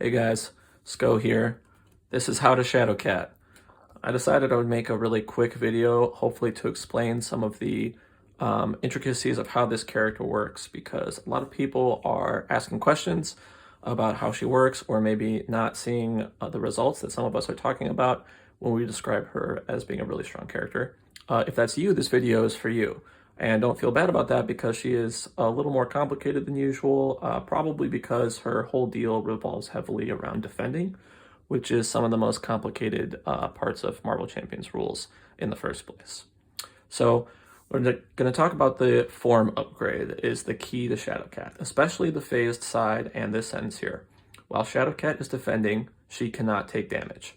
Hey guys, Sko here. This is how to Shadowcat. I decided I would make a really quick video, hopefully to explain some of the intricacies of how this character works, because a lot of people are asking questions about how she works, or maybe not seeing the results that some of us are talking about when we describe her as being a really strong character. If that's you, this video is for you. And don't feel bad about that, because she is a little more complicated than usual, probably because her whole deal revolves heavily around defending, which is some of the most complicated parts of Marvel Champions rules in the first place. So we're going to talk about the form upgrade is the key to Shadowcat, especially the phased side and this sentence here. While Shadowcat is defending, she cannot take damage.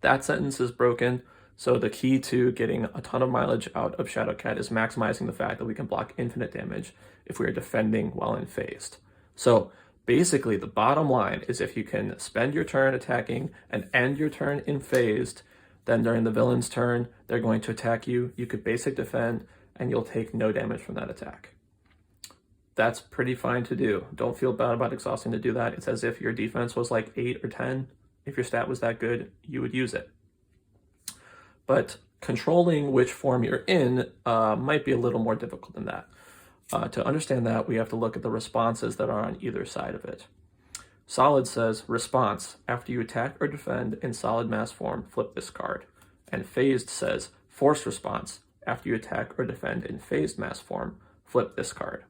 That sentence is broken. So the key to getting a ton of mileage out of Shadowcat is maximizing the fact that we can block infinite damage if we are defending while in phased. So basically the bottom line is, if you can spend your turn attacking and end your turn in phased, then during the villain's turn, they're going to attack you. You could basic defend and you'll take no damage from that attack. That's pretty fine to do. Don't feel bad about exhausting to do that. It's as if your defense was like 8 or 10. If your stat was that good, you would use it. But controlling which form you're in might be a little more difficult than that. To understand that, we have to look at the responses that are on either side of it. Solid says, response, after you attack or defend in solid mass form, flip this card. And phased says, force response, after you attack or defend in phased mass form, flip this card.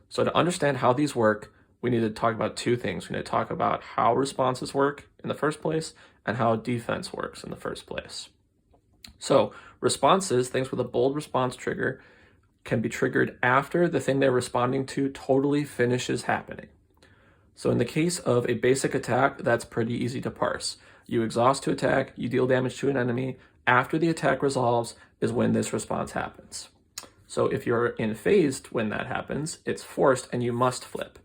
So to understand how these work, we need to talk about two things. We need to talk about how responses work in the first place and how defense works in the first place. So responses, things with a bold response trigger, can be triggered after the thing they're responding to totally finishes happening. So in the case of a basic attack, that's pretty easy to parse. You exhaust to attack, you deal damage to an enemy. After the attack resolves is when this response happens. So if you're in phased when that happens, it's forced and you must flip.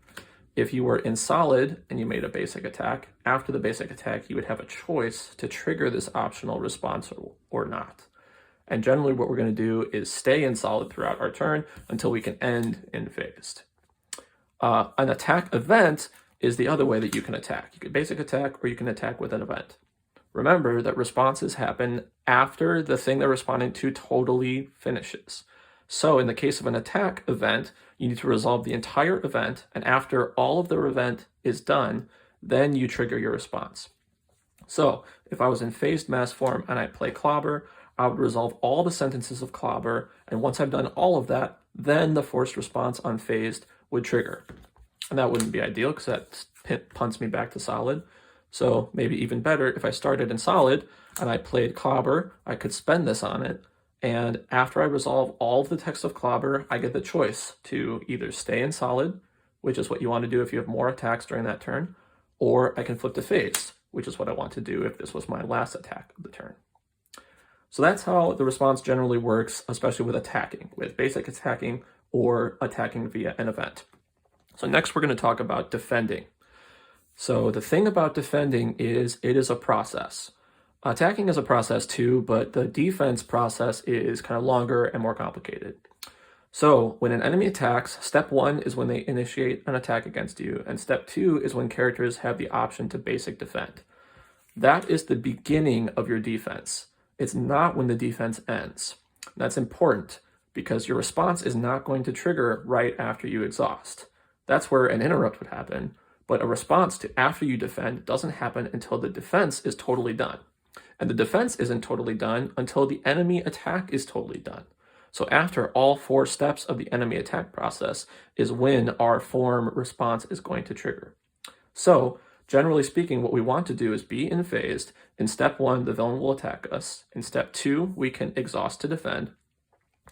If you were in solid and you made a basic attack, after the basic attack, you would have a choice to trigger this optional response or not. And generally what we're going to do is stay in solid throughout our turn until we can end in phased. An attack event is the other way that you can attack. You can basic attack or you can attack with an event. Remember that responses happen after the thing they're responding to totally finishes. So in the case of an attack event, you need to resolve the entire event, and after all of the event is done, then you trigger your response. So if I was in phased mass form and I play Clobber, I would resolve all the sentences of Clobber, and once I've done all of that, then the forced response on phased would trigger. And that wouldn't be ideal because that punts me back to solid. So maybe even better, if I started in solid and I played Clobber, I could spend this on it. And after I resolve all of the text of Clobber, I get the choice to either stay in solid, which is what you want to do if you have more attacks during that turn, or I can flip to phased, which is what I want to do if this was my last attack of the turn. So that's how the response generally works, especially with attacking, with basic attacking or attacking via an event. So next we're going to talk about defending. So the thing about defending is it is a process. Attacking is a process too, but the defense process is kind of longer and more complicated. So when an enemy attacks, step 1 is when they initiate an attack against you, and step 2 is when characters have the option to basic defend. That is the beginning of your defense. It's not when the defense ends. That's important because your response is not going to trigger right after you exhaust. That's where an interrupt would happen, but a response to after you defend doesn't happen until the defense is totally done. And the defense isn't totally done until the enemy attack is totally done. So after all 4 steps of the enemy attack process is when our form response is going to trigger. So generally speaking, what we want to do is be in phased. In step 1, the villain will attack us. In step 2, we can exhaust to defend.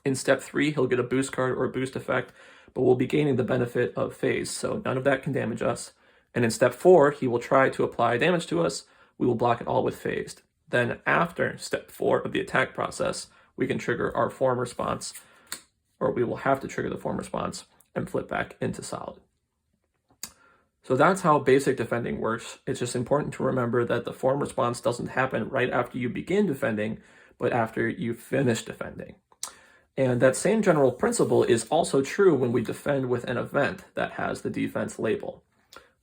In step 3, he'll get a boost card or a boost effect, but we'll be gaining the benefit of phase, so none of that can damage us. And in step 4, he will try to apply damage to us. We will block it all with phased. Then after step 4 of the attack process, we can trigger our form response, or we will have to trigger the form response and flip back into solid. So that's how basic defending works. It's just important to remember that the form response doesn't happen right after you begin defending, but after you finish defending. And that same general principle is also true when we defend with an event that has the defense label.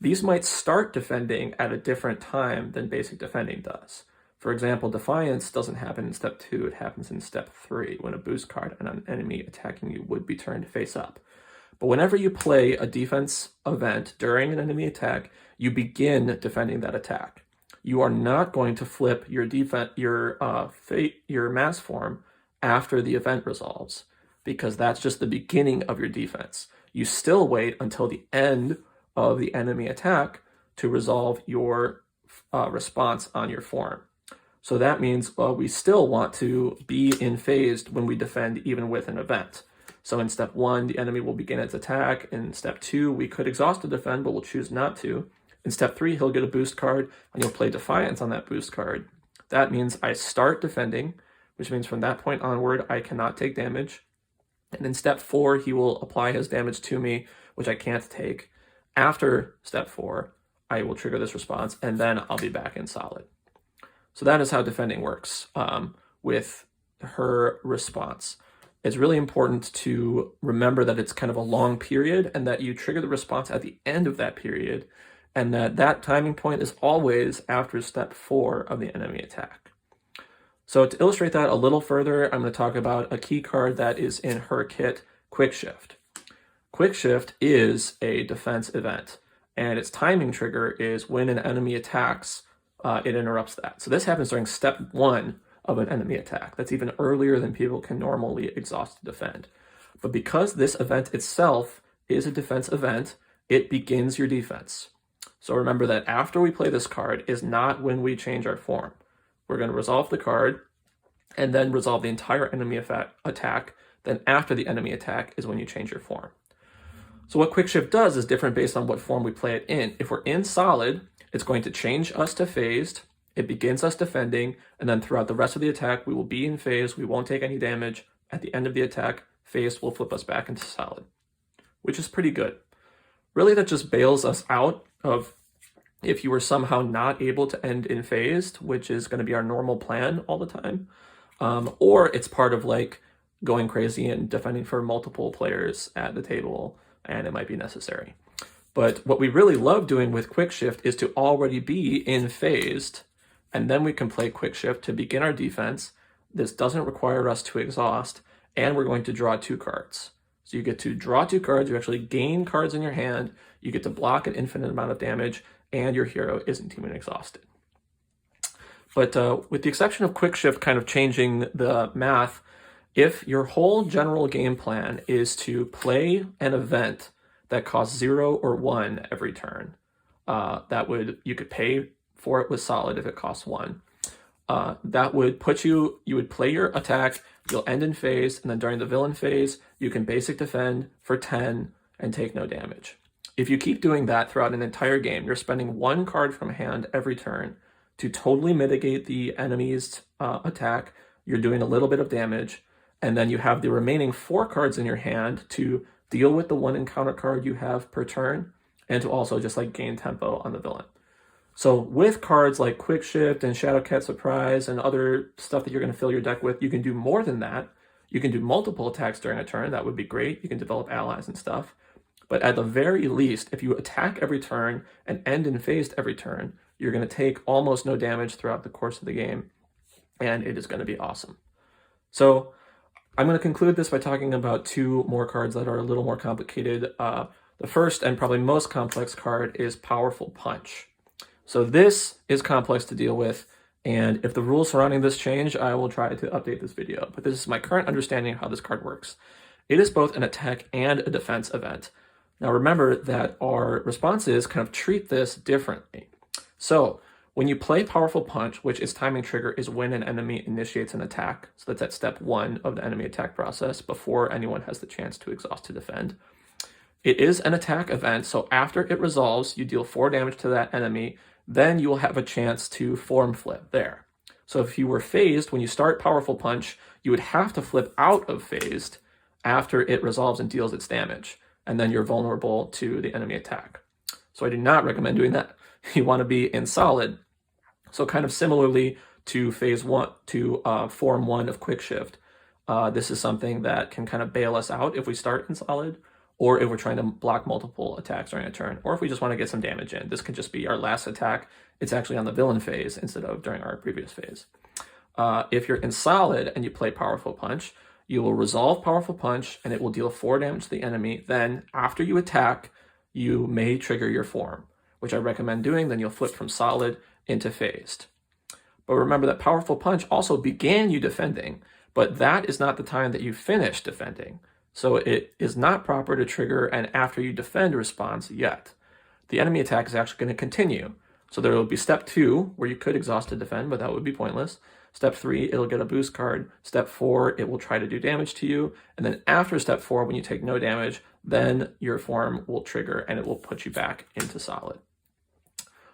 these might start defending at a different time than basic defending does. For example, Defiance doesn't happen in step 2, it happens in step 3, when a boost card on an enemy attacking you would be turned face up. But whenever you play a defense event during an enemy attack, you begin defending that attack. You are not going to flip your mass form after the event resolves, because that's just the beginning of your defense. You still wait until the end of the enemy attack to resolve your response on your form. So that means we still want to be in phased when we defend even with an event. So in step 1, the enemy will begin its attack. In step 2, we could exhaust to defend, but we'll choose not to. In step 3, he'll get a boost card, and you'll play Defiance on that boost card. That means I start defending, which means from that point onward, I cannot take damage. And in step 4, he will apply his damage to me, which I can't take. After step 4, I will trigger this response, and then I'll be back in solid. So that is how defending works with her response. It's really important to remember that it's kind of a long period and that you trigger the response at the end of that period, and that timing point is always after step 4 of the enemy attack. So to illustrate that a little further, I'm going to talk about a key card that is in her kit, Quick Shift. Quick Shift is a defense event, and its timing trigger is when an enemy attacks, it interrupts that. So this happens during step 1 of an enemy attack. That's even earlier than people can normally exhaust to defend. But because this event itself is a defense event, it begins your defense. So remember that after we play this card is not when we change our form. We're going to resolve the card and then resolve the entire enemy attack. Then after the enemy attack is when you change your form. So what Quick Shift does is different based on what form we play it in. If we're in solid, it's going to change us to phased. It begins us defending, and then throughout the rest of the attack, we will be in phase. We won't take any damage. At the end of the attack, phased will flip us back into solid, which is pretty good. Really, that just bails us out of if you were somehow not able to end in phased, which is going to be our normal plan all the time, or it's part of like going crazy and defending for multiple players at the table, and it might be necessary. But what we really love doing with Quick Shift is to already be in phased, and then we can play Quick Shift to begin our defense. This doesn't require us to exhaust, and we're going to draw 2 cards. So you get to draw 2 cards, you actually gain cards in your hand, you get to block an infinite amount of damage, and your hero isn't even exhausted. But with the exception of Quick Shift kind of changing the math, if your whole general game plan is to play an event that costs 0 or 1 every turn, you could pay for it with solid if it costs 1. That would put you would play your attack, you'll end in phase, and then during the villain phase, you can basic defend for 10 and take no damage. If you keep doing that throughout an entire game, you're spending 1 card from hand every turn to totally mitigate the enemy's attack. You're doing a little bit of damage, and then you have the remaining 4 cards in your hand to deal with the 1 encounter card you have per turn, and to also just like gain tempo on the villain. So with cards like Quick Shift and Shadowcat Surprise and other stuff that you're going to fill your deck with, you can do more than that. You can do multiple attacks during a turn. That would be great. You can develop allies and stuff. But at the very least, if you attack every turn and end in phased every turn, you're going to take almost no damage throughout the course of the game, and it is going to be awesome. So I'm going to conclude this by talking about 2 more cards that are a little more complicated. The first and probably most complex card is Powerful Punch. So this is complex to deal with, and if the rules surrounding this change, I will try to update this video. But this is my current understanding of how this card works. It is both an attack and a defense event. Now remember that our responses kind of treat this differently. So when you play Powerful Punch, which its timing trigger is when an enemy initiates an attack, so that's at step 1 of the enemy attack process before anyone has the chance to exhaust to defend. It is an attack event, so after it resolves, you deal 4 damage to that enemy, then you will have a chance to form flip there. So if you were phased, when you start Powerful Punch, you would have to flip out of phased after it resolves and deals its damage, and then you're vulnerable to the enemy attack. So I do not recommend doing that. You want to be in solid. So kind of similarly to phase 1, to form 1 of Quick Shift, this is something that can kind of bail us out if we start in solid, or if we're trying to block multiple attacks during a turn, or if we just want to get some damage in. This could just be our last attack. It's actually on the villain phase instead of during our previous phase. If you're in solid and you play Powerful Punch, you will resolve Powerful Punch and it will deal 4 damage to the enemy. Then after you attack, you may trigger your form, which I recommend doing. Then you'll flip from solid into phased. But remember that Powerful Punch also began you defending, but that is not the time that you finish defending. So it is not proper to trigger an after you defend response yet. The enemy attack is actually going to continue. So there will be step 2, where you could exhaust to defend, but that would be pointless. Step 3, it'll get a boost card. Step 4, it will try to do damage to you. And then after step 4, when you take no damage, then your form will trigger and it will put you back into solid.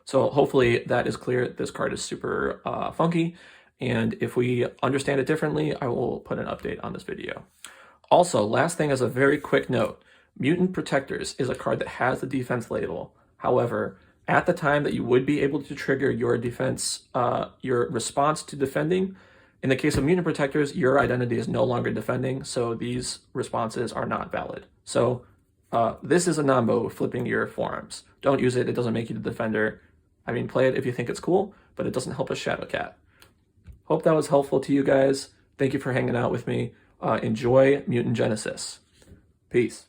So hopefully that is clear. This card is super funky. And if we understand it differently, I will put an update on this video. Also, last thing as a very quick note, Mutant Protectors is a card that has the defense label. However, at the time that you would be able to trigger your defense, your response to defending, in the case of Mutant Protectors, your identity is no longer defending, so these responses are not valid. So this is a nombo, flipping your forms. Don't use it, it doesn't make you the defender. I mean, play it if you think it's cool, but it doesn't help a Shadowcat. Hope that was helpful to you guys. Thank you for hanging out with me. Enjoy Mutant Genesis. Peace.